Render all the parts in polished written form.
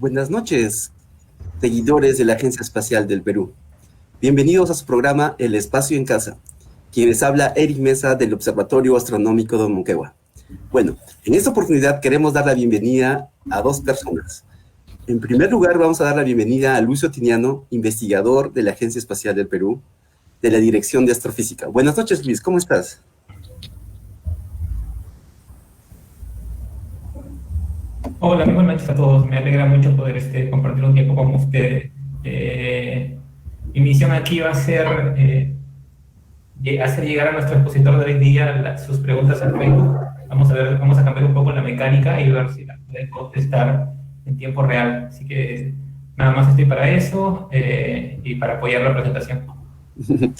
Buenas noches, seguidores de la Agencia Espacial del Perú. Bienvenidos a su programa El Espacio en Casa. Quien les habla, Eric Mesa, del Observatorio Astronómico de Moquegua. Bueno, en esta oportunidad queremos dar la bienvenida a dos personas. En primer lugar, vamos a dar la bienvenida a Luis Otiniano, investigador de la Agencia Espacial del Perú, de la Dirección de Astrofísica. Buenas noches, Luis, ¿cómo estás? Hola, muy buenas noches a todos. Me alegra mucho poder compartir un tiempo con ustedes. Mi misión aquí va a ser hacer llegar a nuestro expositor de hoy día sus preguntas al Facebook. Vamos a cambiar un poco la mecánica y ver si la pueden contestar en tiempo real. Así que nada más estoy para eso y para apoyar la presentación.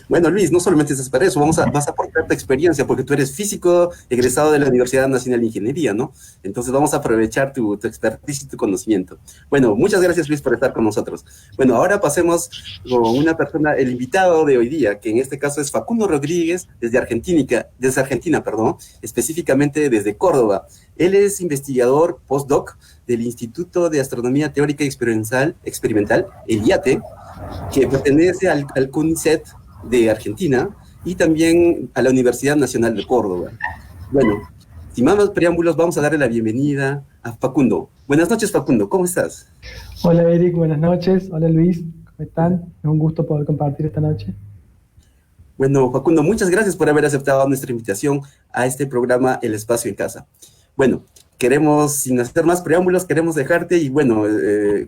Bueno, Luis, no solamente estás para eso, vas a aportar tu experiencia, porque tú eres físico egresado de la Universidad Nacional de Ingeniería, ¿no? Entonces vamos a aprovechar tu expertise y tu conocimiento. Bueno, muchas gracias, Luis, por estar con nosotros. Bueno, ahora pasemos con una persona, el invitado de hoy día, que en este caso es Facundo Rodríguez, desde Argentina, específicamente desde Córdoba. Él es investigador postdoc del Instituto de Astronomía Teórica y Experimental, el IATE, que pertenece al CONICET de Argentina y también a la Universidad Nacional de Córdoba. Bueno, sin más preámbulos, vamos a darle la bienvenida a Facundo. Buenas noches, Facundo, ¿cómo estás? Hola, Eric, buenas noches. Hola, Luis, ¿cómo están? Es un gusto poder compartir esta noche. Bueno, Facundo, muchas gracias por haber aceptado nuestra invitación a este programa El Espacio en Casa. Bueno, sin hacer más preámbulos, queremos dejarte y bueno,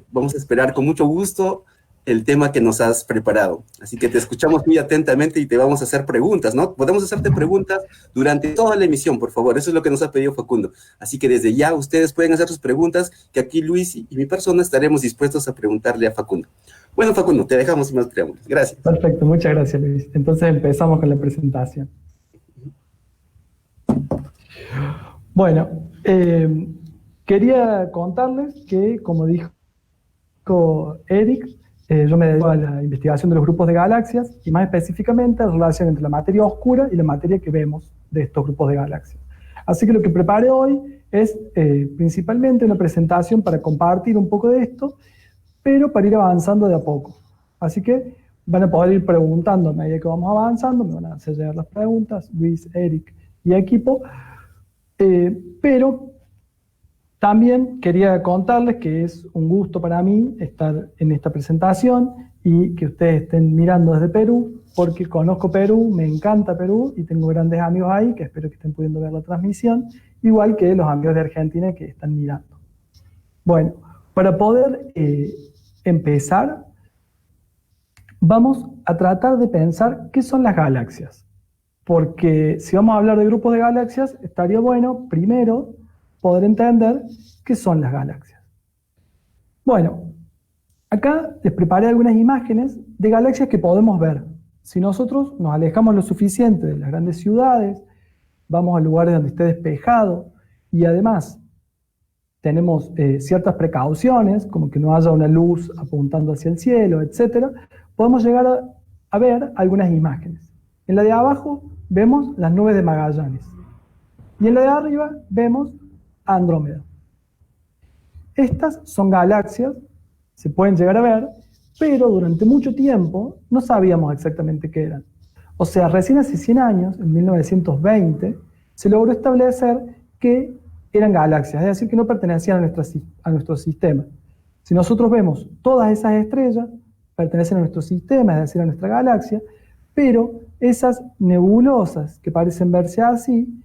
vamos a esperar con mucho gusto el tema que nos has preparado. Así que te escuchamos muy atentamente y te vamos a hacer preguntas, ¿no? Podemos hacerte preguntas durante toda la emisión, por favor. Eso es lo que nos ha pedido Facundo. Así que desde ya ustedes pueden hacer sus preguntas, que aquí Luis y mi persona estaremos dispuestos a preguntarle a Facundo. Bueno, Facundo, te dejamos sin más preámbulos. Gracias. Perfecto, muchas gracias, Luis. Entonces empezamos con la presentación. Bueno, quería contarles que, como dijo Eric, yo me dedico a la investigación de los grupos de galaxias y más específicamente a la relación entre la materia oscura y la materia que vemos de estos grupos de galaxias. Así que lo que preparé hoy es principalmente una presentación para compartir un poco de esto, pero para ir avanzando de a poco. Así que van a poder ir preguntando a medida que vamos avanzando, me van a hacer llegar las preguntas, Luis, Eric y equipo, pero también quería contarles que es un gusto para mí estar en esta presentación y que ustedes estén mirando desde Perú, porque conozco Perú, me encanta Perú y tengo grandes amigos ahí que espero que estén pudiendo ver la transmisión, igual que los amigos de Argentina que están mirando. Bueno, para poder empezar, vamos a tratar de pensar qué son las galaxias. Porque si vamos a hablar de grupos de galaxias, estaría bueno, primero, poder entender qué son las galaxias. Bueno, acá les preparé algunas imágenes de galaxias que podemos ver. Si nosotros nos alejamos lo suficiente de las grandes ciudades, vamos a lugares donde esté despejado y además tenemos ciertas precauciones, como que no haya una luz apuntando hacia el cielo, etc., podemos llegar a ver algunas imágenes. En la de abajo vemos las nubes de Magallanes y en la de arriba vemos Andrómeda. Estas son galaxias, se pueden llegar a ver, pero durante mucho tiempo no sabíamos exactamente qué eran. O sea, recién hace 100 años, en 1920, se logró establecer que eran galaxias, es decir, que no pertenecían a nuestro sistema. Si nosotros vemos todas esas estrellas, pertenecen a nuestro sistema, es decir, a nuestra galaxia, pero esas nebulosas que parecen verse así,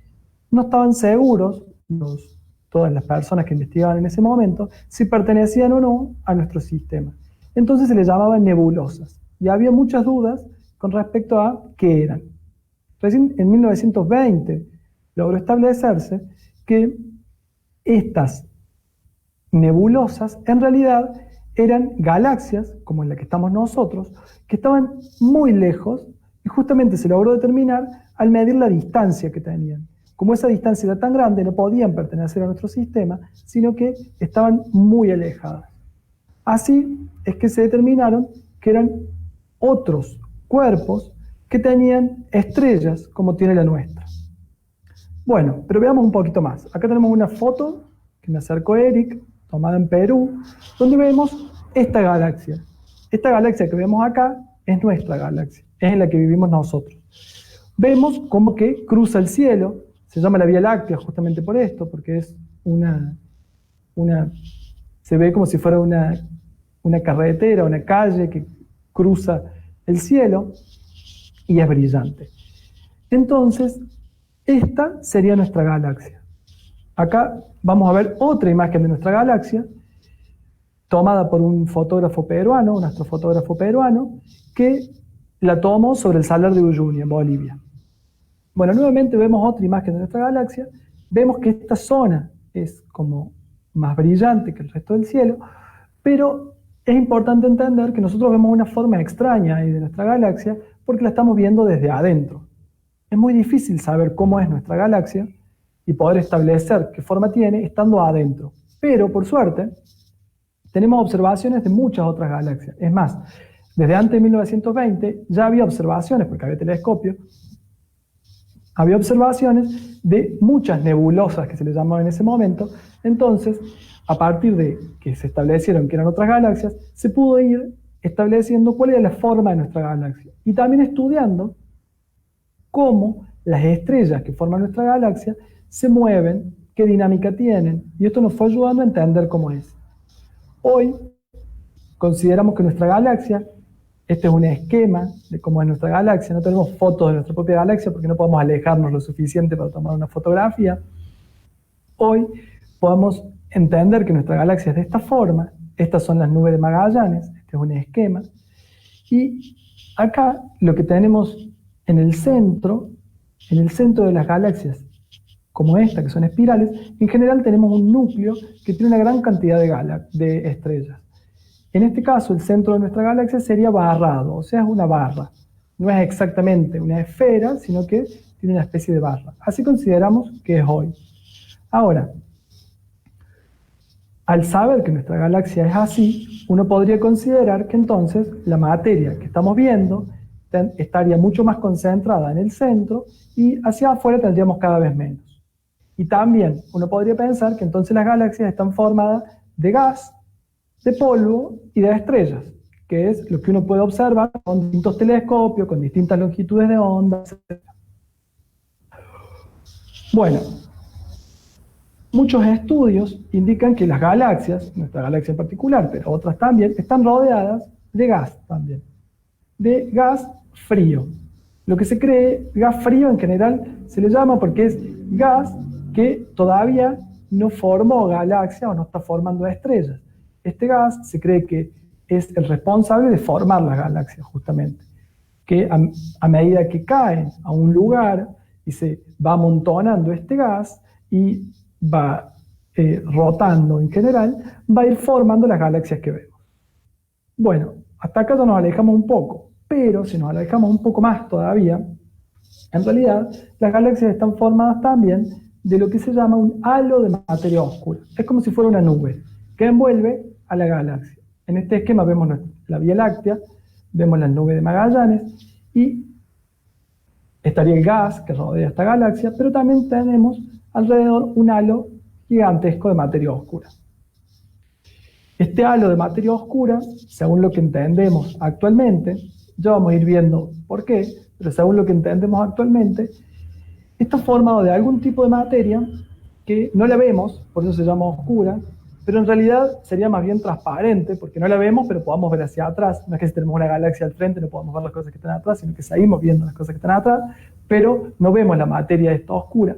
no estaban seguros todas las personas que investigaban en ese momento, si pertenecían o no a nuestro sistema. Entonces se les llamaban nebulosas, y había muchas dudas con respecto a qué eran. Recién en 1920 logró establecerse que estas nebulosas en realidad eran galaxias, como en la que estamos nosotros, que estaban muy lejos, y justamente se logró determinar al medir la distancia que tenían. Como esa distancia era tan grande, no podían pertenecer a nuestro sistema, sino que estaban muy alejadas. Así es que se determinaron que eran otros cuerpos que tenían estrellas como tiene la nuestra. Bueno, pero veamos un poquito más. Acá tenemos una foto que me acercó Eric, tomada en Perú, donde vemos esta galaxia. Esta galaxia que vemos acá es nuestra galaxia, es en la que vivimos nosotros. Vemos como que cruza el cielo, se llama la Vía Láctea justamente por esto, porque es se ve como si fuera una carretera, una calle que cruza el cielo y es brillante. Entonces, esta sería nuestra galaxia. Acá vamos a ver otra imagen de nuestra galaxia, tomada por un fotógrafo peruano, un astrofotógrafo peruano, que la tomó sobre el Salar de Uyuni, en Bolivia. Bueno, nuevamente vemos otra imagen de nuestra galaxia, vemos que esta zona es como más brillante que el resto del cielo, pero es importante entender que nosotros vemos una forma extraña ahí de nuestra galaxia porque la estamos viendo desde adentro. Es muy difícil saber cómo es nuestra galaxia y poder establecer qué forma tiene estando adentro. Pero, por suerte, tenemos observaciones de muchas otras galaxias. Es más, desde antes de 1920 ya había observaciones, porque había telescopios, había observaciones de muchas nebulosas que se les llamaba en ese momento. Entonces, a partir de que se establecieron que eran otras galaxias, se pudo ir estableciendo cuál era la forma de nuestra galaxia. Y también estudiando cómo las estrellas que forman nuestra galaxia se mueven, qué dinámica tienen. Y esto nos fue ayudando a entender cómo es. Hoy consideramos que nuestra galaxia, este es un esquema de cómo es nuestra galaxia, no tenemos fotos de nuestra propia galaxia porque no podemos alejarnos lo suficiente para tomar una fotografía. Hoy podemos entender que nuestra galaxia es de esta forma, estas son las nubes de Magallanes, este es un esquema, y acá lo que tenemos en el centro de las galaxias, como esta, que son espirales, en general tenemos un núcleo que tiene una gran cantidad de estrellas. En este caso, el centro de nuestra galaxia sería barrado, o sea, es una barra. No es exactamente una esfera, sino que tiene una especie de barra. Así consideramos que es hoy. Ahora, al saber que nuestra galaxia es así, uno podría considerar que entonces la materia que estamos viendo estaría mucho más concentrada en el centro y hacia afuera tendríamos cada vez menos. Y también uno podría pensar que entonces las galaxias están formadas de gas, de polvo y de estrellas, que es lo que uno puede observar con distintos telescopios, con distintas longitudes de onda, etc. Bueno, muchos estudios indican que las galaxias, nuestra galaxia en particular, pero otras también, están rodeadas de gas también, de gas frío. Lo que se cree, gas frío en general se le llama porque es gas que todavía no formó galaxia o no está formando estrellas. Este gas se cree que es el responsable de formar las galaxias, justamente. Que a medida que caen a un lugar y se va amontonando este gas y va rotando en general, va a ir formando las galaxias que vemos. Bueno, hasta acá ya nos alejamos un poco, pero si nos alejamos un poco más todavía, en realidad las galaxias están formadas también de lo que se llama un halo de materia oscura. Es como si fuera una nube que envuelve a la galaxia. En este esquema vemos la Vía Láctea, vemos las nubes de Magallanes y estaría el gas que rodea esta galaxia, pero también tenemos alrededor un halo gigantesco de materia oscura. Este halo de materia oscura, según lo que entendemos actualmente, ya vamos a ir viendo por qué, pero según lo que entendemos actualmente, está formado de algún tipo de materia que no la vemos, por eso se llama oscura, pero en realidad sería más bien transparente, porque no la vemos, pero podamos ver hacia atrás. No es que si tenemos una galaxia al frente no podamos ver las cosas que están atrás, sino que seguimos viendo las cosas que están atrás, pero no vemos la materia esta oscura.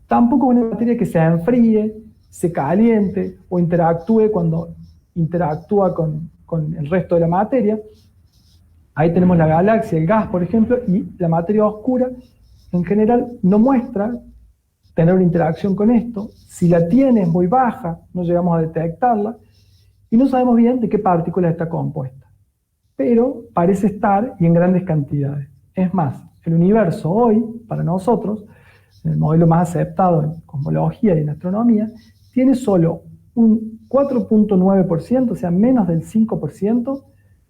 Tampoco es una materia que se enfríe, se caliente o interactúe cuando interactúa con el resto de la materia. Ahí tenemos la galaxia, el gas, por ejemplo, y la materia oscura en general no muestra tener una interacción con esto. Si la tiene es muy baja, no llegamos a detectarla, y no sabemos bien de qué partícula está compuesta. Pero parece estar y en grandes cantidades. Es más, el universo hoy, para nosotros, en el modelo más aceptado en cosmología y en astronomía, tiene solo un 4.9%, o sea, menos del 5%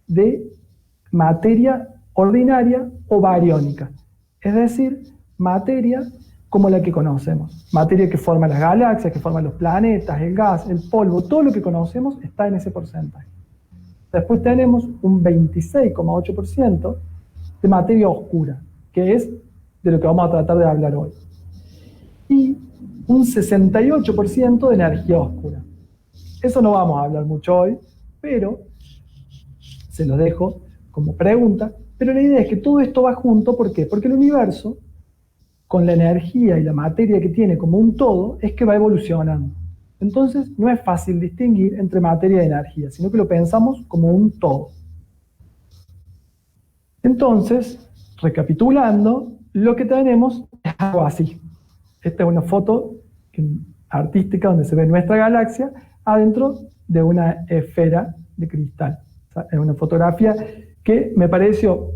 de materia ordinaria o bariónica. Es decir, materia como la que conocemos. Materia que forma las galaxias, que forman los planetas, el gas, el polvo, todo lo que conocemos está en ese porcentaje. Después tenemos un 26,8% de materia oscura, que es de lo que vamos a tratar de hablar hoy. Y un 68% de energía oscura. Eso no vamos a hablar mucho hoy, pero se los dejo como pregunta. Pero la idea es que todo esto va junto, ¿por qué? Porque el universo, con la energía y la materia que tiene como un todo, es que va evolucionando. Entonces, no es fácil distinguir entre materia y energía, sino que lo pensamos como un todo. Entonces, recapitulando, lo que tenemos es algo así. Esta es una foto artística donde se ve nuestra galaxia adentro de una esfera de cristal. O sea, es una fotografía que me pareció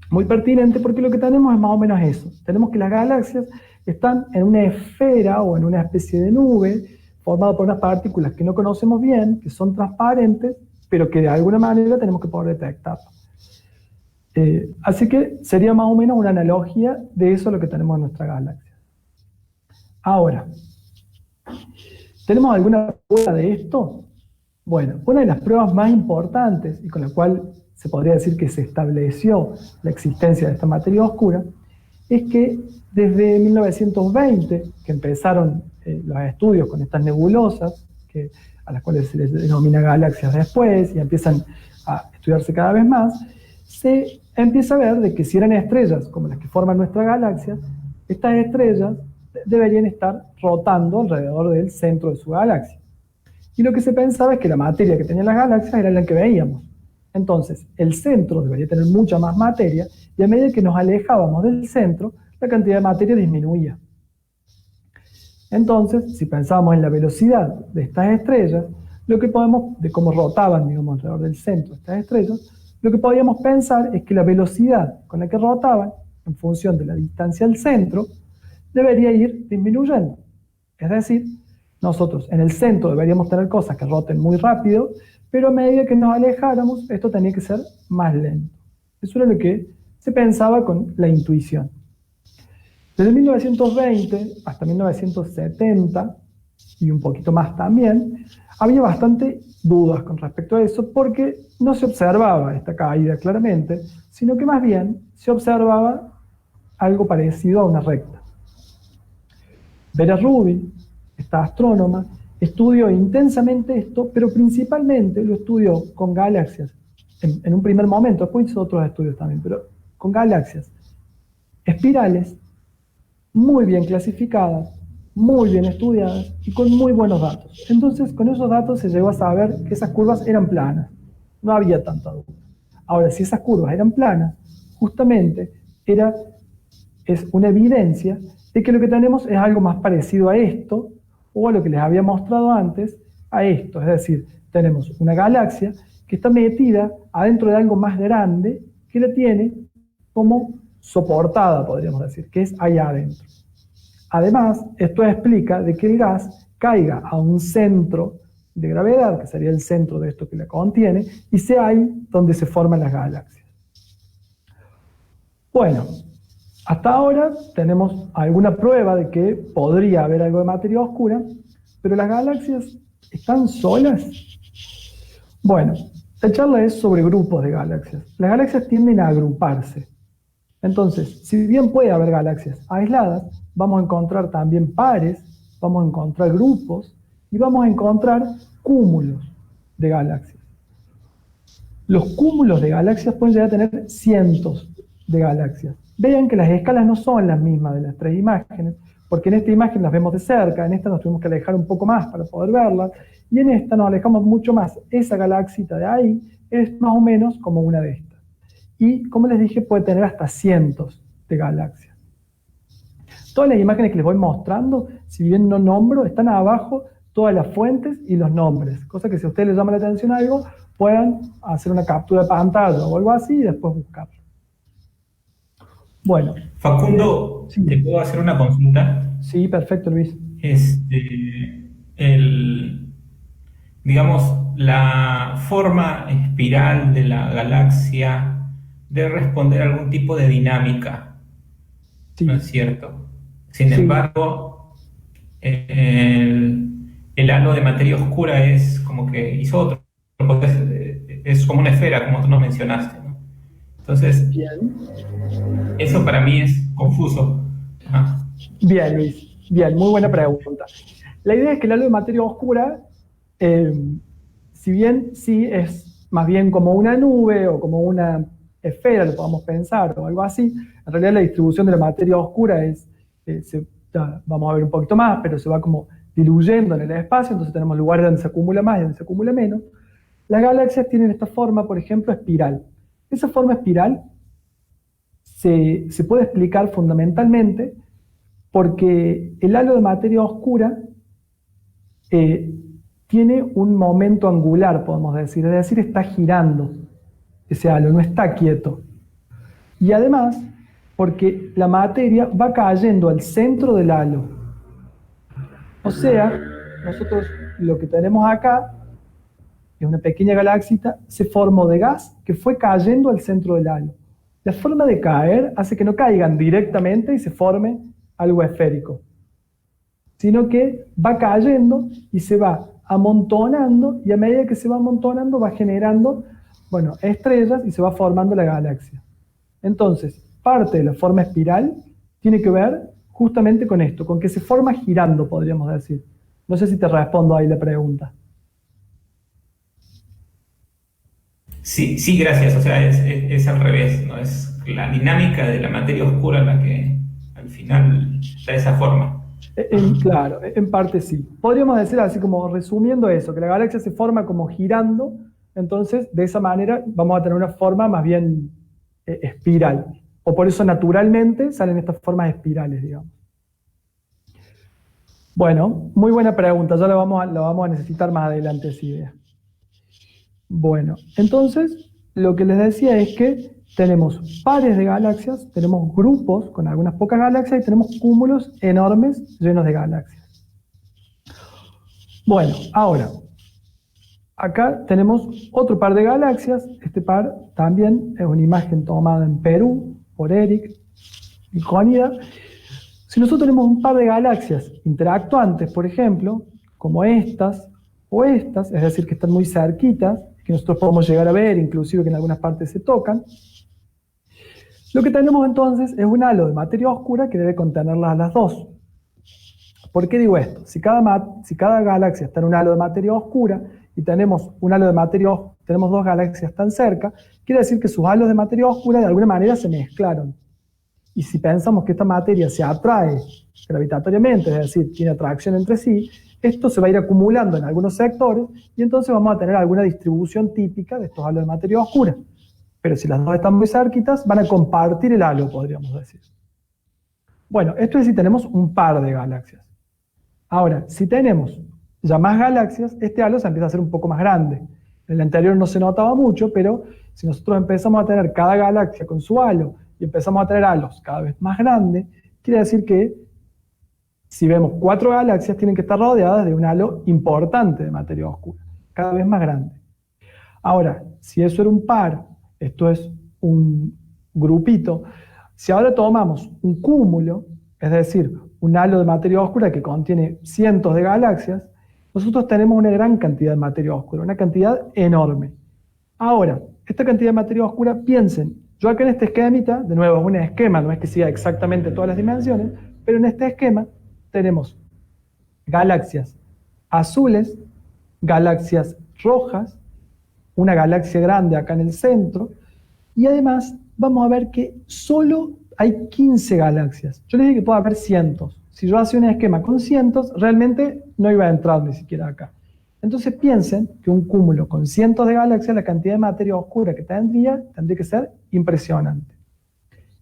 muy pertinente porque lo que tenemos es más o menos eso. Tenemos que las galaxias están en una esfera o en una especie de nube formada por unas partículas que no conocemos bien, que son transparentes, pero que de alguna manera tenemos que poder detectar. Así que sería más o menos una analogía de eso lo que tenemos en nuestra galaxia. Ahora, ¿tenemos alguna prueba de esto? Bueno, una de las pruebas más importantes y con la cual se podría decir que se estableció la existencia de esta materia oscura es que desde 1920, que empezaron los estudios con estas nebulosas, a las cuales se les denomina galaxias después y empiezan a estudiarse cada vez más, se empieza a ver de que si eran estrellas como las que forman nuestra galaxia, estas estrellas deberían estar rotando alrededor del centro de su galaxia. Y lo que se pensaba es que la materia que tenían las galaxias era la que veíamos. Entonces, el centro debería tener mucha más materia y a medida que nos alejábamos del centro, la cantidad de materia disminuía. Entonces, si pensábamos en la velocidad de estas estrellas, de cómo rotaban, digamos, alrededor del centro de estas estrellas, lo que podíamos pensar es que la velocidad con la que rotaban, en función de la distancia al centro, debería ir disminuyendo. Es decir, nosotros en el centro deberíamos tener cosas que roten muy rápido, pero a medida que nos alejáramos, esto tenía que ser más lento. Eso era lo que se pensaba con la intuición. Desde 1920 hasta 1970, y un poquito más también, había bastante dudas con respecto a eso, porque no se observaba esta caída claramente, sino que más bien se observaba algo parecido a una recta. Vera Rubin, esta astrónoma, estudió intensamente esto, pero principalmente lo estudió con galaxias, en un primer momento, después hizo otros estudios también, pero con galaxias espirales, muy bien clasificadas, muy bien estudiadas y con muy buenos datos. Entonces, con esos datos se llegó a saber que esas curvas eran planas, no había tanta duda. Ahora, si esas curvas eran planas, justamente es una evidencia de que lo que tenemos es algo más parecido a esto, o a lo que les había mostrado antes, a esto. Es decir, tenemos una galaxia que está metida adentro de algo más grande que la tiene como soportada, podríamos decir, que es allá adentro. Además, esto explica de que el gas caiga a un centro de gravedad, que sería el centro de esto que la contiene, y sea ahí donde se forman las galaxias. Bueno, hasta ahora tenemos alguna prueba de que podría haber algo de materia oscura, pero las galaxias ¿están solas? Bueno, la charla es sobre grupos de galaxias. Las galaxias tienden a agruparse. Entonces, si bien puede haber galaxias aisladas, vamos a encontrar también pares, vamos a encontrar grupos y vamos a encontrar cúmulos de galaxias. Los cúmulos de galaxias pueden llegar a tener cientos de galaxias. Vean que las escalas no son las mismas de las tres imágenes, porque en esta imagen las vemos de cerca, en esta nos tuvimos que alejar un poco más para poder verlas, y en esta nos alejamos mucho más. Esa galaxita de ahí es más o menos como una de estas. Y, como les dije, puede tener hasta cientos de galaxias. Todas las imágenes que les voy mostrando, si bien no nombro, están abajo todas las fuentes y los nombres, cosa que si a ustedes les llama la atención algo, puedan hacer una captura de pantalla o algo así y después buscarlo. Bueno. Facundo, sí. ¿Te puedo hacer una consulta? Sí, perfecto, Luis. Digamos, la forma espiral de la galaxia debe responder a algún tipo de dinámica, sí. ¿No es cierto? Sin Sí. embargo, el halo de materia oscura es como que isótropo, es como una esfera, como tú nos mencionaste, ¿no? Entonces, Bien. eso para mí es confuso. Ajá. Bien, Luis. Bien, muy buena pregunta. La idea es que el halo de materia oscura, eh, si bien sí es más bien como una nube o como una esfera, lo podemos pensar, o algo así, en realidad la distribución de la materia oscura es, ya vamos a ver un poquito más, pero se va como diluyendo en el espacio, entonces tenemos lugares donde se acumula más y donde se acumula menos. Las galaxias tienen esta forma, por ejemplo, espiral. Esa forma espiral se puede explicar fundamentalmente porque el halo de materia oscura eh, tiene un momento angular, podemos decir, es decir, está girando ese halo, no está quieto. Y además, porque la materia va cayendo al centro del halo. O sea, nosotros lo que tenemos acá es una pequeña galaxia, se formó de gas que fue cayendo al centro del halo. La forma de caer hace que no caigan directamente y se forme algo esférico, sino que va cayendo y se va amontonando, y a medida que se va amontonando va generando, bueno, estrellas y se va formando la galaxia. Entonces, parte de la forma espiral tiene que ver justamente con esto, con que se forma girando, podríamos decir. No sé si te respondo ahí la pregunta. Sí, sí, gracias. O sea, es al revés, ¿no? Es la dinámica de la materia oscura la que al final da esa forma. Claro, en parte sí. Podríamos decir así como resumiendo eso, que la galaxia se forma como girando, entonces de esa manera vamos a tener una forma más bien espiral. O por eso naturalmente salen estas formas espirales, digamos. Bueno, muy buena pregunta, ya la vamos a necesitar más adelante esa idea. Bueno, entonces lo que les decía es que tenemos pares de galaxias, tenemos grupos con algunas pocas galaxias y tenemos cúmulos enormes llenos de galaxias. Bueno, ahora, acá tenemos otro par de galaxias. Este par también es una imagen tomada en Perú por Eric y Juanida. Si nosotros tenemos un par de galaxias interactuantes, por ejemplo, como estas o estas, es decir, que están muy cerquitas, que nosotros podemos llegar a ver, inclusive que en algunas partes se tocan, lo que tenemos entonces es un halo de materia oscura que debe contenerlas a las dos. ¿Por qué digo esto? Si cada galaxia está en un halo de materia oscura y tenemos un halo de materia, tenemos dos galaxias tan cerca, quiere decir que sus halos de materia oscura de alguna manera se mezclaron. Y si pensamos que esta materia se atrae gravitatoriamente, es decir, tiene atracción entre sí, esto se va a ir acumulando en algunos sectores y entonces vamos a tener alguna distribución típica de estos halos de materia oscura. Pero si las dos están muy cerquitas, van a compartir el halo, podríamos decir. Bueno, esto es si tenemos un par de galaxias. Ahora, si tenemos ya más galaxias, este halo se empieza a hacer un poco más grande. En el anterior no se notaba mucho, pero si nosotros empezamos a tener cada galaxia con su halo y empezamos a tener halos cada vez más grandes, quiere decir que si vemos 4 galaxias, tienen que estar rodeadas de un halo importante de materia oscura, cada vez más grande. Ahora, si eso era un par, esto es un grupito, si ahora tomamos un cúmulo, es decir, un halo de materia oscura que contiene cientos de galaxias, nosotros tenemos una gran cantidad de materia oscura, una cantidad enorme. Ahora, esta cantidad de materia oscura, piensen, yo acá en este esquemita, de nuevo es un esquema, no es que siga exactamente todas las dimensiones, pero en este esquema tenemos galaxias azules, galaxias rojas, una galaxia grande acá en el centro, y además vamos a ver que solo hay 15 galaxias. Yo les dije que puede haber cientos. Si yo hacía un esquema con cientos, realmente no iba a entrar ni siquiera acá. Entonces piensen que un cúmulo con cientos de galaxias, la cantidad de materia oscura que tendría que ser impresionante.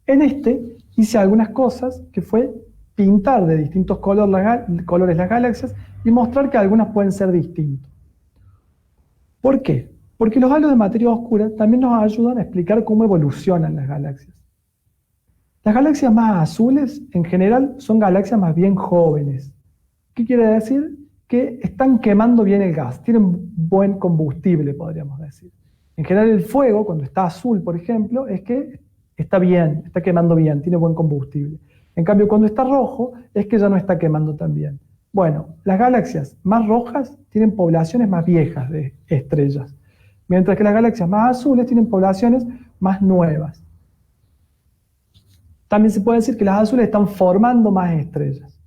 En este hice algunas cosas que fue pintar de distintos colores las galaxias y mostrar que algunas pueden ser distintas. ¿Por qué? Porque los halos de materia oscura también nos ayudan a explicar cómo evolucionan las galaxias. Las galaxias más azules, en general, son galaxias más bien jóvenes. ¿Qué quiere decir? Que están quemando bien el gas, tienen buen combustible, podríamos decir. En general el fuego, cuando está azul, por ejemplo, es que está bien, está quemando bien, tiene buen combustible. En cambio, cuando está rojo, es que ya no está quemando tan bien. Bueno, las galaxias más rojas tienen poblaciones más viejas de estrellas, mientras que las galaxias más azules tienen poblaciones más nuevas. También se puede decir que las azules están formando más estrellas.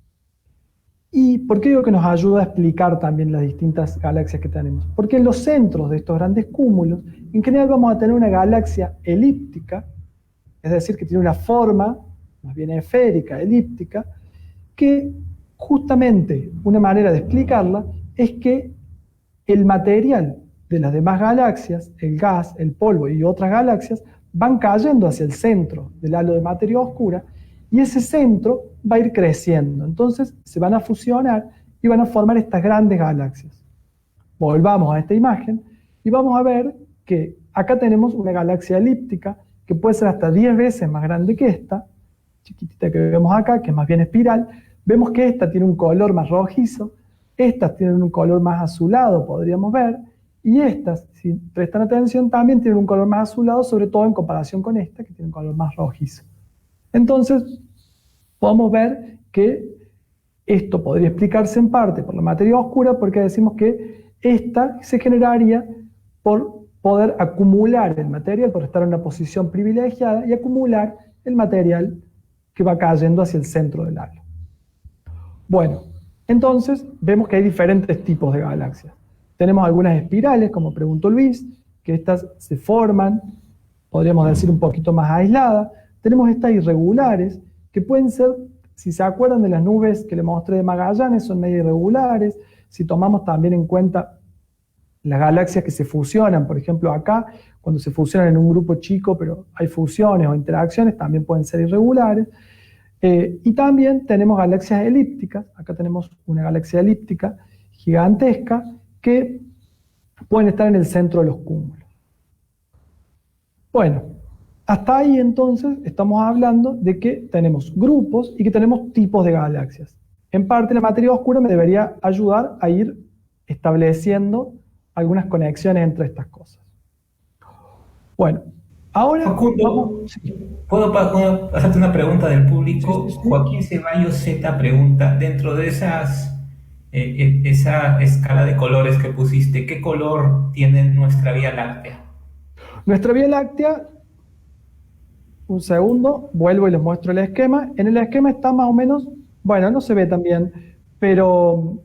¿Y por qué digo que nos ayuda a explicar también las distintas galaxias que tenemos? Porque en los centros de estos grandes cúmulos, en general vamos a tener una galaxia elíptica, es decir, que tiene una forma más bien esférica, elíptica, que justamente una manera de explicarla es que el material de las demás galaxias, el gas, el polvo y otras galaxias, van cayendo hacia el centro del halo de materia oscura, y ese centro va a ir creciendo. Entonces se van a fusionar y van a formar estas grandes galaxias. Volvamos a esta imagen y vamos a ver que acá tenemos una galaxia elíptica que puede ser hasta 10 veces más grande que esta, chiquitita que vemos acá, que es más bien espiral. Vemos que esta tiene un color más rojizo, estas tienen un color más azulado, podríamos ver, y estas, si prestan atención, también tienen un color más azulado, sobre todo en comparación con esta, que tiene un color más rojizo. Entonces, podemos ver que esto podría explicarse en parte por la materia oscura, porque decimos que esta se generaría por poder acumular el material, por estar en una posición privilegiada, y acumular el material que va cayendo hacia el centro del halo. Bueno, entonces vemos que hay diferentes tipos de galaxias. Tenemos algunas espirales, como preguntó Luis, que estas se forman, podríamos decir un poquito más aisladas. Tenemos estas irregulares, que pueden ser, si se acuerdan de las nubes que le mostré de Magallanes, son medio irregulares. Si tomamos también en cuenta las galaxias que se fusionan, por ejemplo acá, cuando se fusionan en un grupo chico, pero hay fusiones o interacciones, también pueden ser irregulares. Y también tenemos galaxias elípticas. Acá tenemos una galaxia elíptica gigantesca que pueden estar en el centro de los cúmulos. Bueno, hasta ahí entonces estamos hablando de que tenemos grupos y que tenemos tipos de galaxias. En parte la materia oscura me debería ayudar a ir estableciendo algunas conexiones entre estas cosas. Bueno, ahora... Facundo, ¿puedo hacerte una pregunta del público? Sí. Joaquín Ceballos Z pregunta, dentro de esa escala de colores que pusiste, ¿qué color tiene nuestra Vía Láctea? Nuestra Vía Láctea, un segundo, vuelvo y les muestro el esquema. En el esquema está más o menos, bueno, no se ve tan bien, pero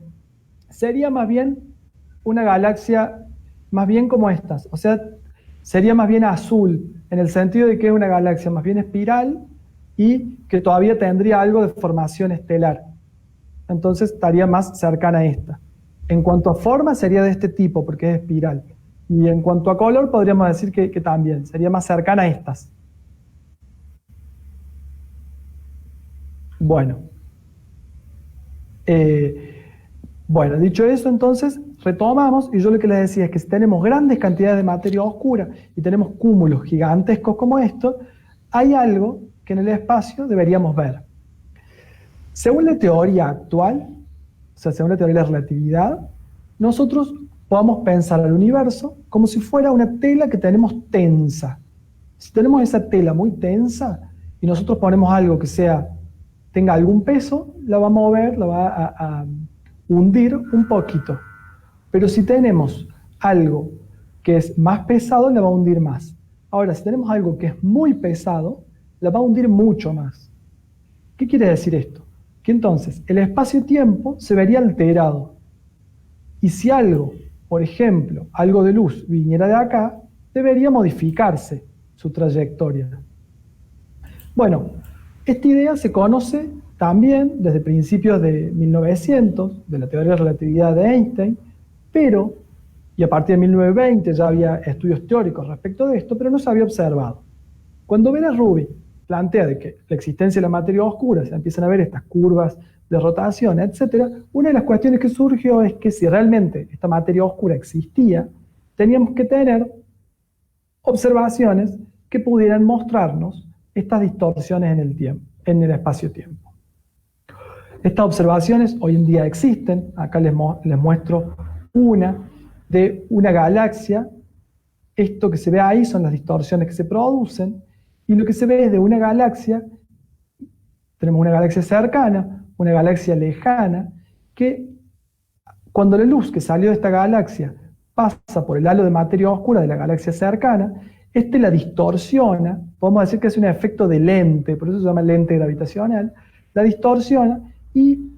sería más bien una galaxia más bien como estas, o sea, sería más bien azul, en el sentido de que es una galaxia más bien espiral y que todavía tendría algo de formación estelar. Entonces estaría más cercana a esta. En cuanto a forma sería de este tipo, porque es espiral. Y en cuanto a color podríamos decir que también, sería más cercana a estas. Bueno. Bueno, dicho eso, entonces retomamos, y yo lo que les decía es que si tenemos grandes cantidades de materia oscura y tenemos cúmulos gigantescos como estos, hay algo que en el espacio deberíamos ver. Según la teoría actual, o sea, según la teoría de la relatividad, nosotros podemos pensar al universo como si fuera una tela que tenemos tensa. Si tenemos esa tela muy tensa y nosotros ponemos algo que tenga algún peso, la va a mover, la va a hundir un poquito. Pero si tenemos algo que es más pesado, la va a hundir más. Ahora, si tenemos algo que es muy pesado, la va a hundir mucho más. ¿Qué quiere decir esto? Que entonces el espacio-tiempo se vería alterado. Y si algo, por ejemplo, algo de luz viniera de acá, debería modificarse su trayectoria. Bueno, esta idea se conoce también desde principios de 1900, de la teoría de la relatividad de Einstein, y a partir de 1920 ya había estudios teóricos respecto de esto, pero no se había observado. Cuando Vera Rubin plantea de que la existencia de la materia oscura, se empiezan a ver estas curvas de rotación, etc., una de las cuestiones que surgió es que si realmente esta materia oscura existía, teníamos que tener observaciones que pudieran mostrarnos estas distorsiones en el tiempo, en el espacio-tiempo. Estas observaciones hoy en día existen. Acá les muestro una de una galaxia. Esto que se ve ahí son las distorsiones que se producen, y lo que se ve es de una galaxia Tenemos una galaxia cercana, una galaxia lejana, que cuando la luz que salió de esta galaxia pasa por el halo de materia oscura de la galaxia cercana, este la distorsiona, podemos decir que es un efecto de lente, por eso se llama lente gravitacional, la distorsiona y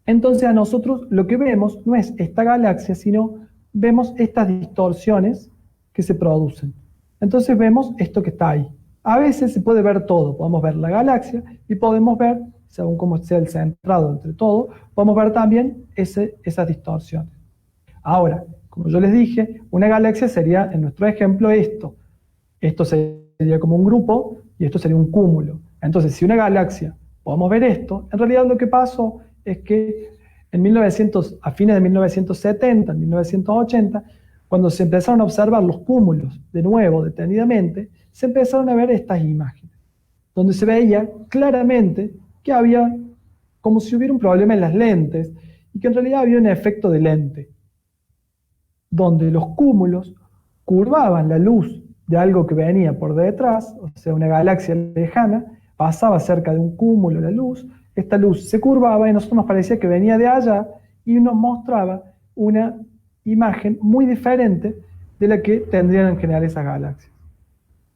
entonces a nosotros lo que vemos no es esta galaxia, sino vemos estas distorsiones que se producen. Entonces vemos esto que está ahí. A veces se puede ver todo, podemos ver la galaxia y podemos ver, según cómo sea el centrado entre todo, podemos ver también esas distorsiones. Ahora, como yo les dije, una galaxia sería, en nuestro ejemplo, esto. Esto sería como un grupo y esto sería un cúmulo. Entonces, si una galaxia, podemos ver esto, en realidad lo que pasó es que a fines de 1970, en 1980, cuando se empezaron a observar los cúmulos de nuevo, detenidamente, se empezaron a ver estas imágenes, donde se veía claramente que había como si hubiera un problema en las lentes y que en realidad había un efecto de lente, donde los cúmulos curvaban la luz de algo que venía por detrás, o sea, una galaxia lejana, pasaba cerca de un cúmulo la luz, esta luz se curvaba y a nosotros nos parecía que venía de allá y nos mostraba una imagen muy diferente de la que tendrían en general esas galaxias.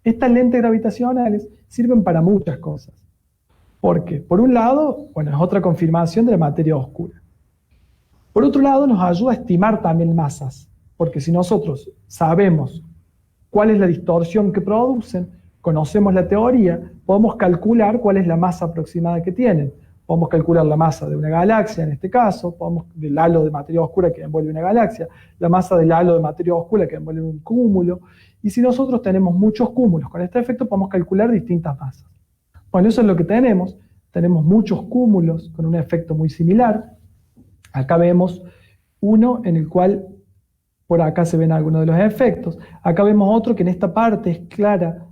Estas lentes gravitacionales sirven para muchas cosas. Porque, por un lado, bueno, es otra confirmación de la materia oscura. Por otro lado, nos ayuda a estimar también masas, porque si nosotros sabemos cuál es la distorsión que producen, conocemos la teoría, podemos calcular cuál es la masa aproximada que tienen. Podemos calcular la masa de una galaxia, en este caso, del halo de materia oscura que envuelve una galaxia, la masa del halo de materia oscura que envuelve un cúmulo, y si nosotros tenemos muchos cúmulos con este efecto, podemos calcular distintas masas. Bueno, eso es lo que tenemos muchos cúmulos con un efecto muy similar. Acá vemos uno en el cual, por acá se ven algunos de los efectos, acá vemos otro que en esta parte es clara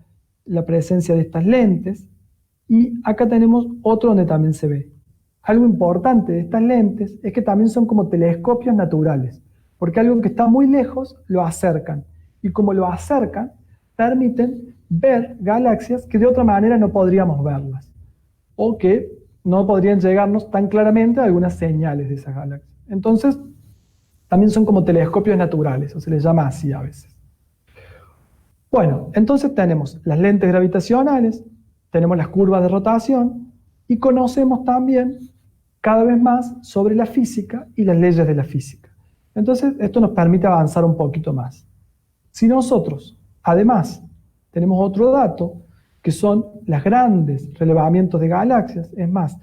la presencia de estas lentes, y acá tenemos otro donde también se ve. Algo importante de estas lentes es que también son como telescopios naturales, porque algo que está muy lejos lo acercan, y como lo acercan, permiten ver galaxias que de otra manera no podríamos verlas, o que no podrían llegarnos tan claramente a algunas señales de esas galaxias. Entonces, también son como telescopios naturales, o se les llama así a veces. Bueno, entonces tenemos las lentes gravitacionales, tenemos las curvas de rotación, y conocemos también cada vez más sobre la física y las leyes de la física. Entonces, esto nos permite avanzar un poquito más. Si nosotros, además, tenemos otro dato, que son los grandes relevamientos de galaxias, es más,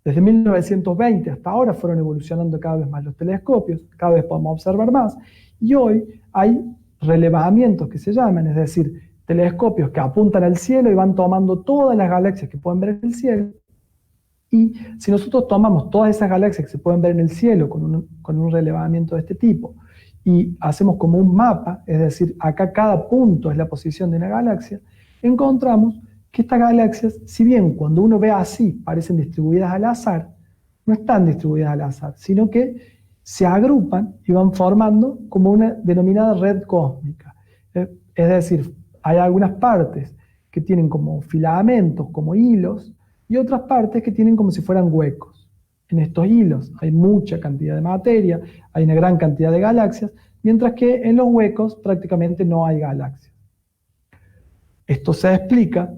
desde 1920 hasta ahora fueron evolucionando cada vez más los telescopios, cada vez podemos observar más, y hoy hay relevamientos que se llaman, es decir, telescopios que apuntan al cielo y van tomando todas las galaxias que pueden ver en el cielo, y si nosotros tomamos todas esas galaxias que se pueden ver en el cielo con un relevamiento de este tipo, y hacemos como un mapa, es decir, acá cada punto es la posición de una galaxia, encontramos que estas galaxias, si bien cuando uno ve así parecen distribuidas al azar, no están distribuidas al azar, sino que se agrupan y van formando como una denominada red cósmica. Es decir, hay algunas partes que tienen como filamentos, como hilos, y otras partes que tienen como si fueran huecos. En estos hilos hay mucha cantidad de materia, hay una gran cantidad de galaxias, mientras que en los huecos prácticamente no hay galaxias. Esto se explica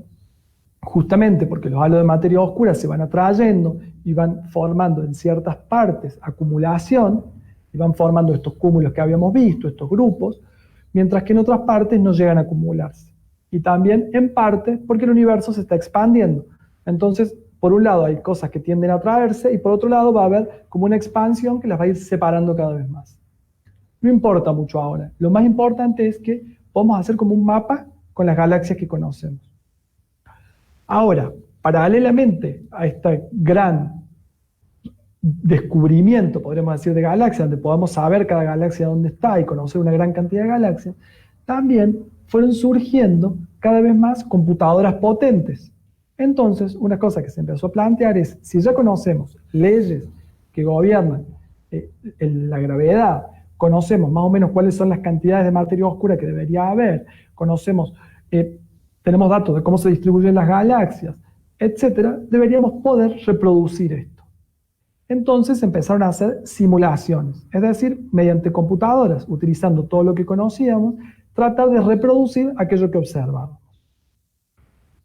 justamente porque los halos de materia oscura se van atrayendo y van formando en ciertas partes acumulación, y van formando estos cúmulos que habíamos visto, estos grupos, mientras que en otras partes no llegan a acumularse. Y también en parte porque el universo se está expandiendo. Entonces, por un lado hay cosas que tienden a atraerse y por otro lado va a haber como una expansión que las va a ir separando cada vez más. No importa mucho ahora. Lo más importante es que podemos hacer como un mapa con las galaxias que conocemos. Ahora, paralelamente a este gran descubrimiento, podríamos decir, de galaxias, donde podamos saber cada galaxia dónde está y conocer una gran cantidad de galaxias, también fueron surgiendo cada vez más computadoras potentes. Entonces, una cosa que se empezó a plantear es, si ya conocemos leyes que gobiernan la gravedad, conocemos más o menos cuáles son las cantidades de materia oscura que debería haber, conocemos, tenemos datos de cómo se distribuyen las galaxias, etcétera, deberíamos poder reproducir esto. Entonces empezaron a hacer simulaciones, es decir, mediante computadoras, utilizando todo lo que conocíamos, tratar de reproducir aquello que observábamos.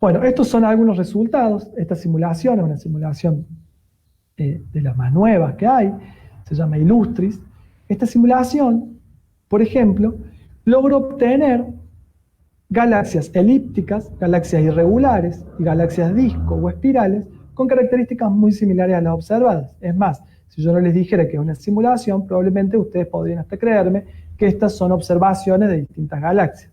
Bueno, estos son algunos resultados. Esta simulación es una simulación de las más nuevas que hay, se llama Illustris. Esta simulación, por ejemplo, logra obtener galaxias elípticas, galaxias irregulares y galaxias disco o espirales con características muy similares a las observadas. Es más, si yo no les dijera que es una simulación, probablemente ustedes podrían hasta creerme que estas son observaciones de distintas galaxias.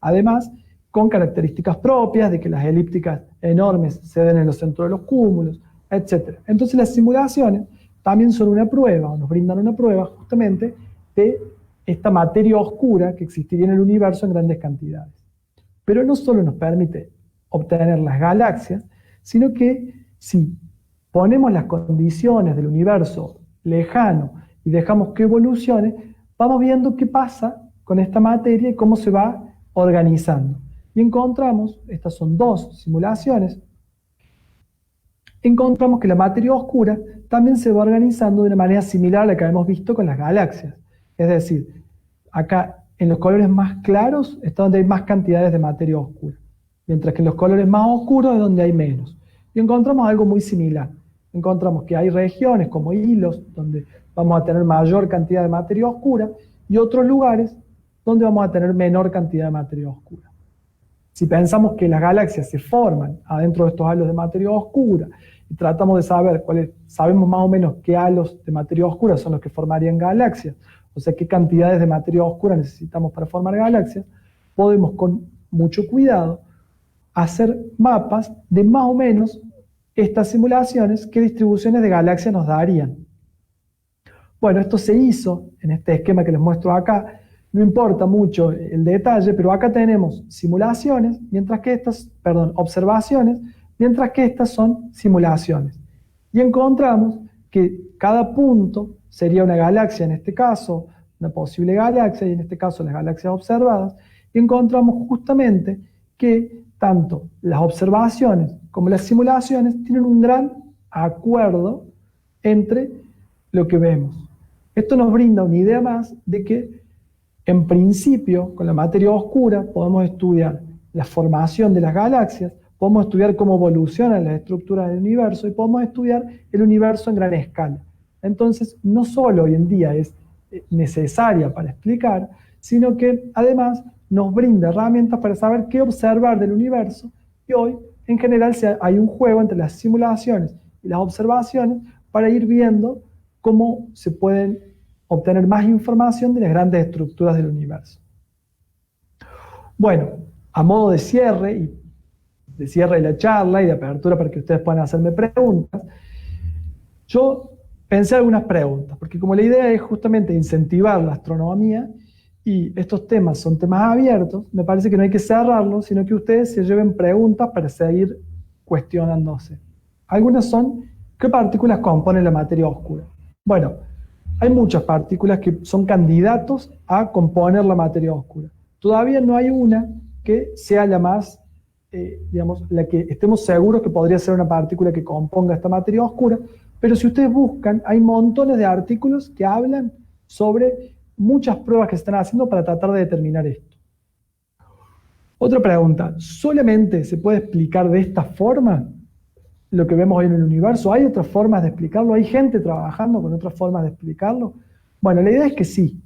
Además, con características propias de que las elípticas enormes se den en los centros de los cúmulos, etc. Entonces las simulaciones también son una prueba, o nos brindan una prueba justamente de esta materia oscura que existiría en el universo en grandes cantidades. Pero no solo nos permite obtener las galaxias, sino que si ponemos las condiciones del universo lejano y dejamos que evolucione, vamos viendo qué pasa con esta materia y cómo se va organizando. Y encontramos, estas son dos simulaciones, encontramos que la materia oscura también se va organizando de una manera similar a la que hemos visto con las galaxias. Es decir, acá en los colores más claros está donde hay más cantidades de materia oscura, mientras que en los colores más oscuros es donde hay menos. Y encontramos algo muy similar. Encontramos que hay regiones como hilos donde vamos a tener mayor cantidad de materia oscura y otros lugares donde vamos a tener menor cantidad de materia oscura. Si pensamos que las galaxias se forman adentro de estos halos de materia oscura y tratamos de saber sabemos más o menos qué halos de materia oscura son los que formarían galaxias, o sea, qué cantidades de materia oscura necesitamos para formar galaxias, podemos con mucho cuidado hacer mapas de más o menos estas simulaciones, qué distribuciones de galaxias nos darían. Bueno, esto se hizo en este esquema que les muestro acá. No importa mucho el detalle, pero acá tenemos simulaciones, observaciones, mientras que estas son simulaciones. Y encontramos que cada punto sería una galaxia, en este caso, una posible galaxia, y en este caso las galaxias observadas, y encontramos justamente que tanto las observaciones como las simulaciones tienen un gran acuerdo entre lo que vemos. Esto nos brinda una idea más de que, en principio, con la materia oscura podemos estudiar la formación de las galaxias, podemos estudiar cómo evolucionan las estructuras del universo y podemos estudiar el universo en gran escala. Entonces, no solo hoy en día es necesaria para explicar, sino que además nos brinda herramientas para saber qué observar del universo, y hoy, en general, hay un juego entre las simulaciones y las observaciones para ir viendo cómo se pueden obtener más información de las grandes estructuras del universo. Bueno, a modo de cierre de la charla y de apertura para que ustedes puedan hacerme preguntas, yo pensé algunas preguntas, porque como la idea es justamente incentivar la astronomía y estos temas son temas abiertos, me parece que no hay que cerrarlos, sino que ustedes se lleven preguntas para seguir cuestionándose. Algunas son, ¿qué partículas componen la materia oscura? Bueno, hay muchas partículas que son candidatos a componer la materia oscura. Todavía no hay una que sea la más, la que estemos seguros que podría ser una partícula que componga esta materia oscura, pero si ustedes buscan, hay montones de artículos que hablan sobre muchas pruebas que se están haciendo para tratar de determinar esto. Otra pregunta, ¿solamente se puede explicar de esta forma lo que vemos hoy en el universo? ¿Hay otras formas de explicarlo? ¿Hay gente trabajando con otras formas de explicarlo? Bueno, la idea es que sí.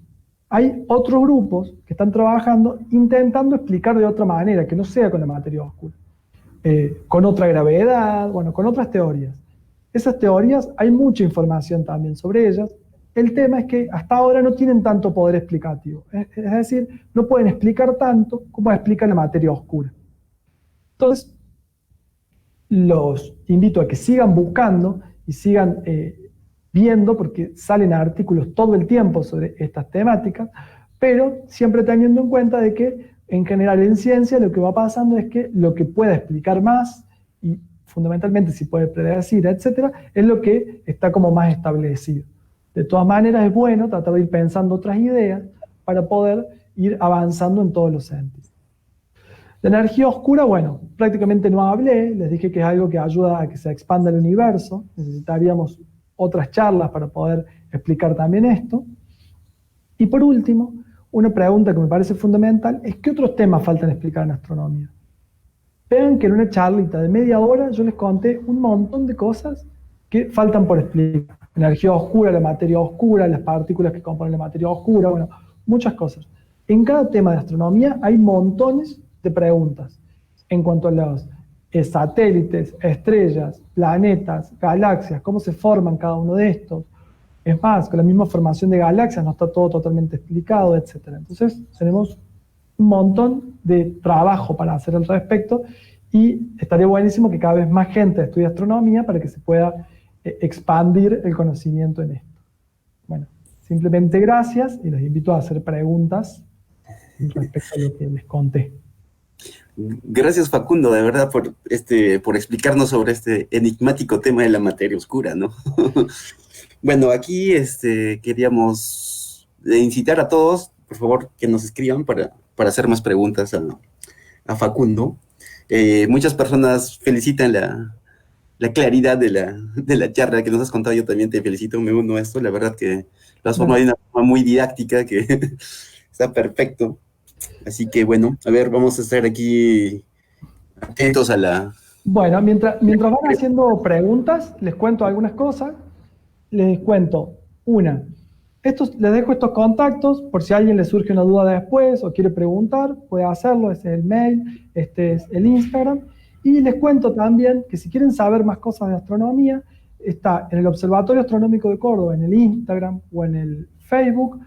Hay otros grupos que están trabajando intentando explicar de otra manera, que no sea con la materia oscura. Con otra gravedad, bueno, con otras teorías. Esas teorías, hay mucha información también sobre ellas. El tema es que hasta ahora no tienen tanto poder explicativo. Es decir, no pueden explicar tanto como explica la materia oscura. Entonces, los invito a que sigan buscando y sigan viendo, porque salen artículos todo el tiempo sobre estas temáticas, pero siempre teniendo en cuenta de que en general en ciencia lo que va pasando es que lo que pueda explicar más y fundamentalmente si puede predecir, etcétera, es lo que está como más establecido. De todas maneras es bueno tratar de ir pensando otras ideas para poder ir avanzando en todos los sentidos. La energía oscura, bueno, prácticamente no hablé, les dije que es algo que ayuda a que se expanda el universo, necesitaríamos otras charlas para poder explicar también esto. Y por último, una pregunta que me parece fundamental es ¿qué otros temas faltan explicar en astronomía? Vean que en una charlita de media hora yo les conté un montón de cosas que faltan por explicar. Energía oscura, la materia oscura, las partículas que componen la materia oscura, bueno, muchas cosas. En cada tema de astronomía hay montones de preguntas en cuanto a los satélites, estrellas, planetas, galaxias, cómo se forman cada uno de estos. Es más, con la misma formación de galaxias no está todo totalmente explicado, etc. Entonces tenemos un montón de trabajo para hacer al respecto y estaría buenísimo que cada vez más gente estudie astronomía para que se pueda expandir el conocimiento en esto. Bueno, simplemente gracias y los invito a hacer preguntas respecto a lo que les conté. Gracias, Facundo, de verdad, por explicarnos sobre este enigmático tema de la materia oscura, ¿no? Bueno, aquí queríamos incitar a todos, por favor, que nos escriban para hacer más preguntas a Facundo. Muchas personas felicitan la claridad de la charla que nos has contado. Yo también te felicito, me uno a esto. La verdad que lo has formado de una forma muy didáctica que está perfecto. Así que bueno, a ver, vamos a estar aquí atentos a la... Bueno, mientras van haciendo preguntas, les cuento algunas cosas. Les cuento les dejo estos contactos por si a alguien le surge una duda después o quiere preguntar, puede hacerlo. Este es el mail, este es el Instagram. Y les cuento también que si quieren saber más cosas de astronomía, está en el Observatorio Astronómico de Córdoba, en el Instagram o en el Facebook.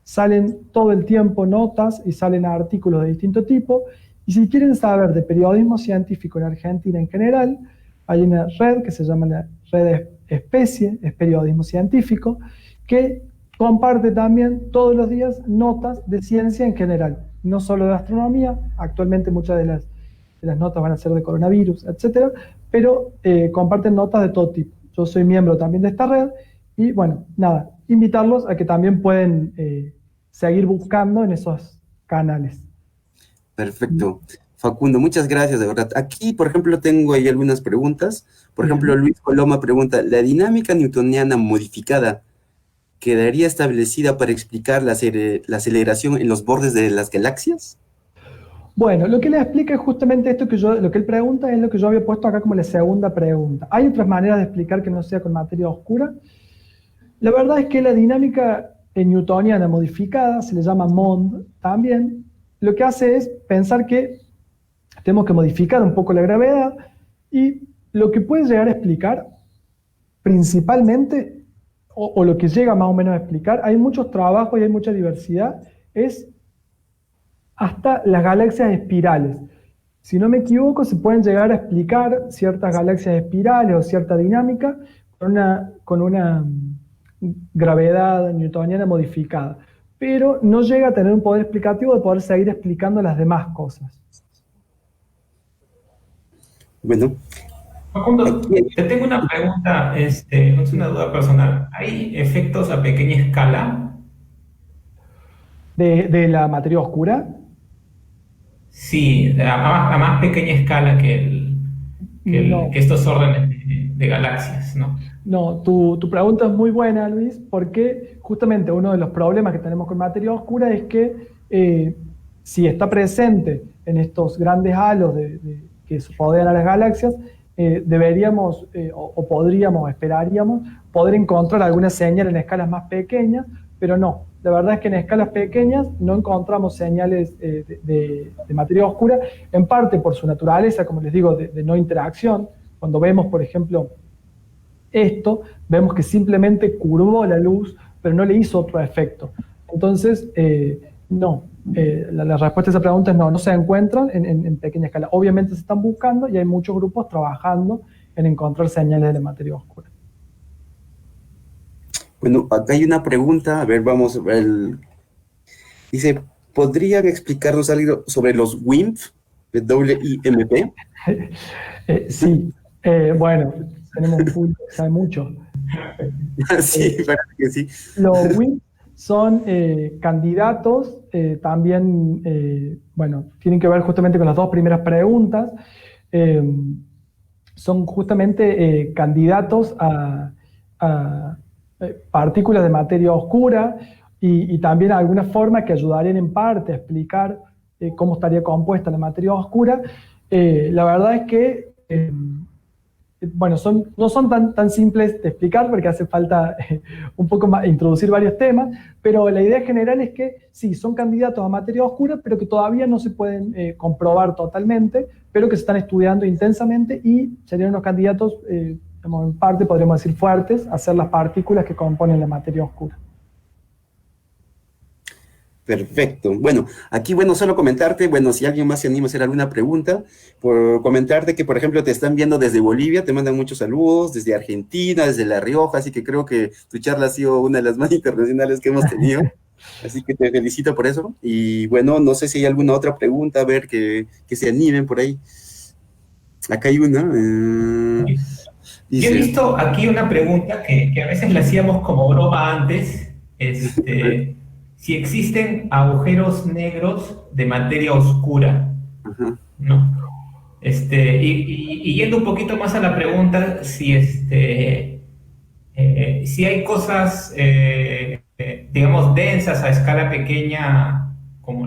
Salen todo el tiempo notas y salen artículos de distinto tipo. Y si quieren saber de periodismo científico en Argentina en general, hay una red que se llama la Red Especie, es periodismo científico, que comparte también todos los días notas de ciencia en general, no solo de astronomía. Actualmente muchas de las notas van a ser de coronavirus, etcétera, pero comparten notas de todo tipo. Yo soy miembro también de esta red y bueno, nada, invitarlos a que también pueden seguir buscando en esos canales. Perfecto. Facundo, muchas gracias, de verdad. Aquí, por ejemplo, tengo ahí algunas preguntas. Por ejemplo, Luis Coloma pregunta, ¿la dinámica newtoniana modificada quedaría establecida para explicar la aceleración en los bordes de las galaxias? Bueno, lo que le explica es justamente esto lo que él pregunta es lo que yo había puesto acá como la segunda pregunta. ¿Hay otras maneras de explicar que no sea con materia oscura? La verdad es que la dinámica newtoniana modificada, se le llama MOND también, lo que hace es pensar que tenemos que modificar un poco la gravedad y lo que puede llegar a explicar principalmente, o lo que llega más o menos a explicar, hay muchos trabajos y hay mucha diversidad, es hasta las galaxias espirales. Si no me equivoco, se pueden llegar a explicar ciertas galaxias espirales o cierta dinámica con una gravedad newtoniana modificada, pero no llega a tener un poder explicativo de poder seguir explicando las demás cosas. Bueno. Facundo, te tengo una pregunta, es una duda personal. ¿Hay efectos a pequeña escala? ¿De la materia oscura? Sí, a más pequeña escala que estos órdenes de galaxias, ¿no? No, tu pregunta es muy buena, Luis, porque justamente uno de los problemas que tenemos con materia oscura es que si está presente en estos grandes halos que rodean a las galaxias, deberíamos o podríamos, esperaríamos, poder encontrar alguna señal en escalas más pequeñas, pero no. La verdad es que en escalas pequeñas no encontramos señales de materia oscura, en parte por su naturaleza, como les digo, de no interacción. Cuando vemos, por ejemplo, esto, vemos que simplemente curvó la luz, pero no le hizo otro efecto. Entonces, no. La respuesta a esa pregunta es no, no se encuentran en pequeña escala. Obviamente se están buscando y hay muchos grupos trabajando en encontrar señales de la materia oscura. Bueno, acá hay una pregunta, a ver, vamos a ver. Dice, ¿podrían explicarnos algo sobre los WIMP, WIMP? Sí, bueno, tenemos un público que sabe mucho. Sí, parece que sí. Los WIMP son candidatos, también, bueno, tienen que ver justamente con las dos primeras preguntas, son justamente candidatos a partículas de materia oscura y también alguna forma que ayudarían en parte a explicar cómo estaría compuesta la materia oscura. La verdad es que bueno, no son tan simples de explicar porque hace falta un poco más introducir varios temas, pero la idea general es que sí, son candidatos a materia oscura, pero que todavía no se pueden comprobar totalmente, pero que se están estudiando intensamente y serían unos candidatos, en parte podríamos decir fuertes, a ser las partículas que componen la materia oscura. Perfecto. Bueno, aquí, bueno, solo comentarte, bueno, si alguien más se anima a hacer alguna pregunta, por comentarte que, por ejemplo, te están viendo desde Bolivia, te mandan muchos saludos, desde Argentina, desde La Rioja, así que creo que tu charla ha sido una de las más internacionales que hemos tenido, así que te felicito por eso. Y bueno, no sé si hay alguna otra pregunta, a ver, que se animen por ahí. Acá hay una. Yo he visto aquí una pregunta que a veces la hacíamos como broma antes, si existen agujeros negros de materia oscura, ¿no? Y yendo un poquito más a la pregunta, si hay cosas, digamos, densas a escala pequeña, como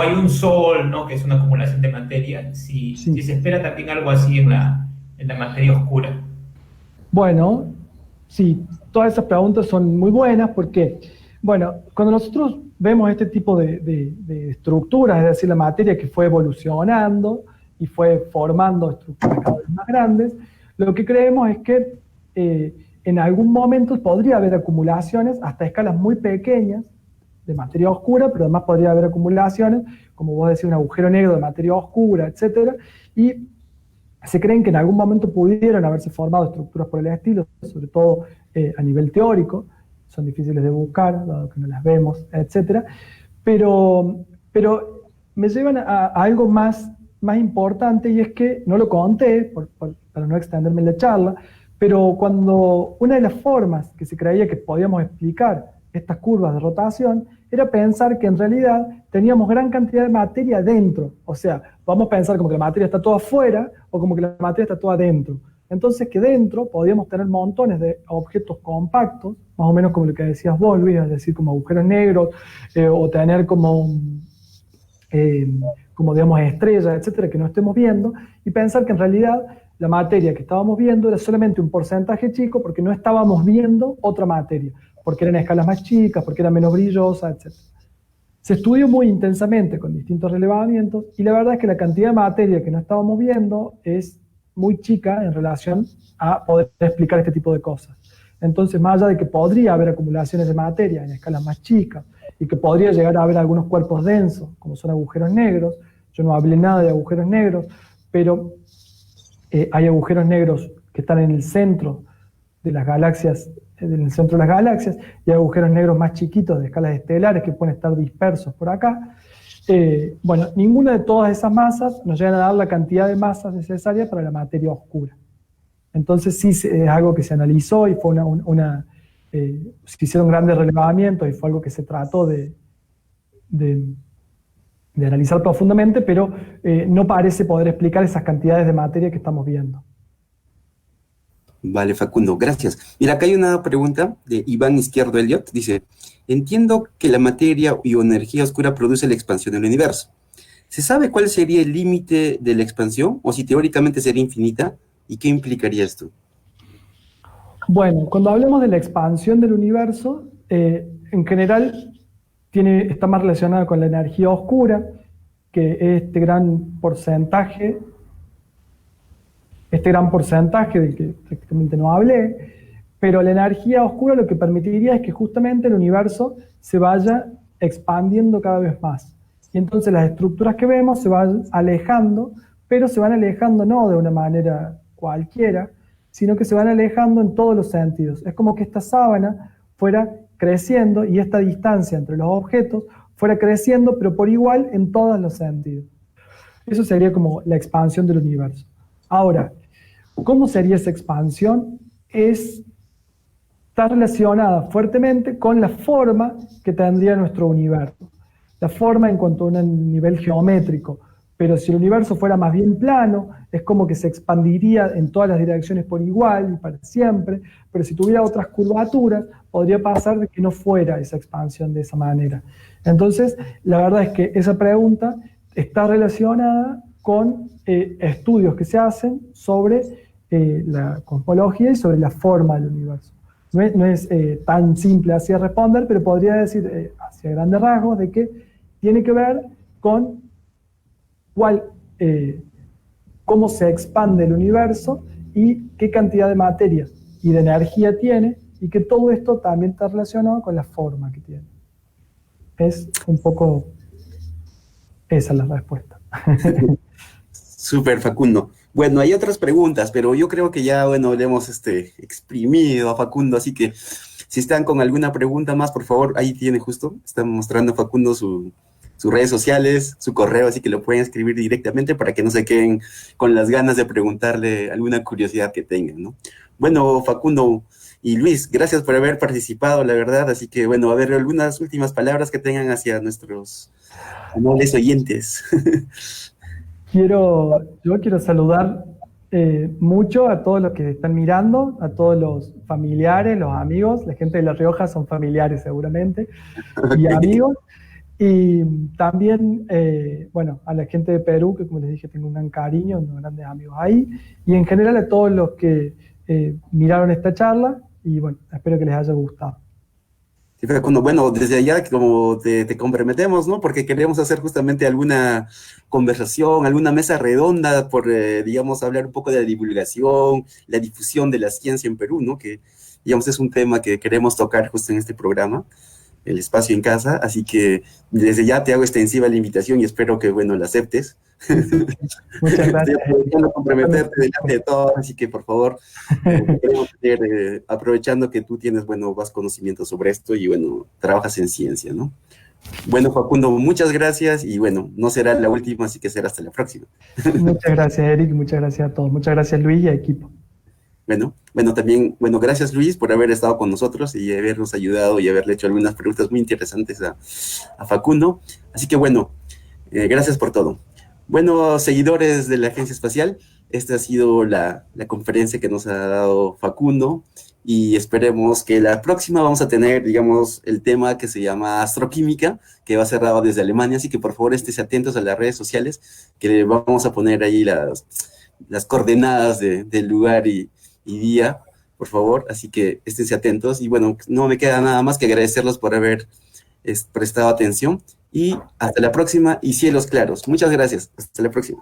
hay un sol, ¿no? Que es una acumulación de materia, si se espera también algo así en la materia oscura. Bueno, sí, todas esas preguntas son muy buenas porque, bueno, cuando nosotros vemos este tipo de estructuras, es decir, la materia que fue evolucionando y fue formando estructuras cada vez más grandes, lo que creemos es que en algún momento podría haber acumulaciones hasta escalas muy pequeñas de materia oscura, pero además podría haber acumulaciones, como vos decís, un agujero negro de materia oscura, etcétera, y se creen que en algún momento pudieron haberse formado estructuras por el estilo, sobre todo a nivel teórico, son difíciles de buscar, dado que no las vemos, etcétera, pero me llevan a algo más importante, y es que no lo conté, para no extenderme en la charla, pero cuando una de las formas que se creía que podíamos explicar estas curvas de rotación era pensar que en realidad teníamos gran cantidad de materia dentro. O sea, vamos a pensar como que la materia está toda afuera o como que la materia está toda adentro. Entonces que dentro podíamos tener montones de objetos compactos, más o menos como lo que decías vos, Luis, es decir, como agujeros negros, o tener como digamos estrellas, etcétera, que no estemos viendo, y pensar que en realidad la materia que estábamos viendo era solamente un porcentaje chico porque no estábamos viendo otra materia, porque eran escalas más chicas, porque era menos brillosa, etc. Se estudió muy intensamente con distintos relevamientos y la verdad es que la cantidad de materia que no estábamos viendo es muy chica en relación a poder explicar este tipo de cosas. Entonces, más allá de que podría haber acumulaciones de materia en escalas más chicas y que podría llegar a haber algunos cuerpos densos, como son agujeros negros, yo no hablé nada de agujeros negros, pero hay agujeros negros que están en el centro de las galaxias, y hay agujeros negros más chiquitos de escalas estelares que pueden estar dispersos por acá. Bueno, ninguna de todas esas masas nos llegan a dar la cantidad de masas necesarias para la materia oscura. Entonces sí es algo que se analizó y fue se hicieron grandes relevamientos y fue algo que se trató de analizar profundamente, pero no parece poder explicar esas cantidades de materia que estamos viendo. Vale, Facundo, gracias. Mira, acá hay una pregunta de Iván Izquierdo Elliot. Dice, entiendo que la materia o energía oscura produce la expansión del universo. ¿Se sabe cuál sería el límite de la expansión? ¿O si teóricamente sería infinita? ¿Y qué implicaría esto? Bueno, cuando hablamos de la expansión del universo, en general está más relacionada con la energía oscura, que es este gran porcentaje del que prácticamente no hablé, pero la energía oscura lo que permitiría es que justamente el universo se vaya expandiendo cada vez más. Y entonces las estructuras que vemos se van alejando, pero se van alejando no de una manera cualquiera, sino que se van alejando en todos los sentidos. Es como que esta sábana fuera creciendo y esta distancia entre los objetos fuera creciendo, pero por igual en todos los sentidos. Eso sería como la expansión del universo. Ahora, ¿cómo sería esa expansión? Es está relacionada fuertemente con la forma que tendría nuestro universo. La forma en cuanto a un nivel geométrico. Pero si el universo fuera más bien plano, es como que se expandiría en todas las direcciones por igual y para siempre. Pero si tuviera otras curvaturas, podría pasar de que no fuera esa expansión de esa manera. Entonces, la verdad es que esa pregunta está relacionada con estudios que se hacen sobre la cosmología y sobre la forma del universo. No es tan simple así de responder, pero podría decir hacia grandes rasgos de que tiene que ver con cómo se expande el universo y qué cantidad de materia y de energía tiene, y que todo esto también está relacionado con la forma que tiene. Es un poco esa la respuesta. Súper, Facundo. Bueno, hay otras preguntas, pero yo creo que ya, bueno, le hemos exprimido a Facundo, así que si están con alguna pregunta más, por favor, ahí tiene justo, está mostrando Facundo sus redes sociales, su correo, así que lo pueden escribir directamente para que no se queden con las ganas de preguntarle alguna curiosidad que tengan, ¿no? Bueno, Facundo y Luis, gracias por haber participado, la verdad, así que, bueno, a ver, algunas últimas palabras que tengan hacia nuestros amables oyentes. Yo quiero saludar mucho a todos los que están mirando, a todos los familiares, los amigos. La gente de La Rioja son familiares seguramente, y amigos. Y también, bueno, a la gente de Perú, que como les dije, tengo un gran cariño, unos grandes amigos ahí. Y en general a todos los que miraron esta charla. Y bueno, espero que les haya gustado. Sí, Facundo, bueno, desde allá como te comprometemos, ¿no? Porque queremos hacer justamente alguna conversación, alguna mesa redonda por, digamos, hablar un poco de la divulgación, la difusión de la ciencia en Perú, ¿no? Que, digamos, es un tema que queremos tocar justo en este programa, el espacio en casa, así que desde ya te hago extensiva la invitación y espero que, bueno, la aceptes. Muchas gracias. Estoy comprometerte delante de todos, así que por favor, queremos tener, aprovechando que tú tienes, bueno, más conocimiento sobre esto y, bueno, trabajas en ciencia, ¿no? Bueno, Facundo, muchas gracias y, bueno, no será la última, así que será hasta la próxima. Muchas gracias, Eric, muchas gracias a todos. Muchas gracias, Luis y a equipo. Bueno, también, bueno, gracias Luis por haber estado con nosotros y habernos ayudado y haberle hecho algunas preguntas muy interesantes a Facundo. Así que bueno, gracias por todo. Bueno, seguidores de la Agencia Espacial, esta ha sido la conferencia que nos ha dado Facundo y esperemos que la próxima vamos a tener, digamos, el tema que se llama astroquímica, que va a ser dado desde Alemania, así que por favor esténse atentos a las redes sociales, que vamos a poner ahí las coordenadas del lugar y día, por favor, así que esténse atentos y bueno, no me queda nada más que agradecerlos por haber prestado atención y hasta la próxima y cielos claros. Muchas gracias, hasta la próxima.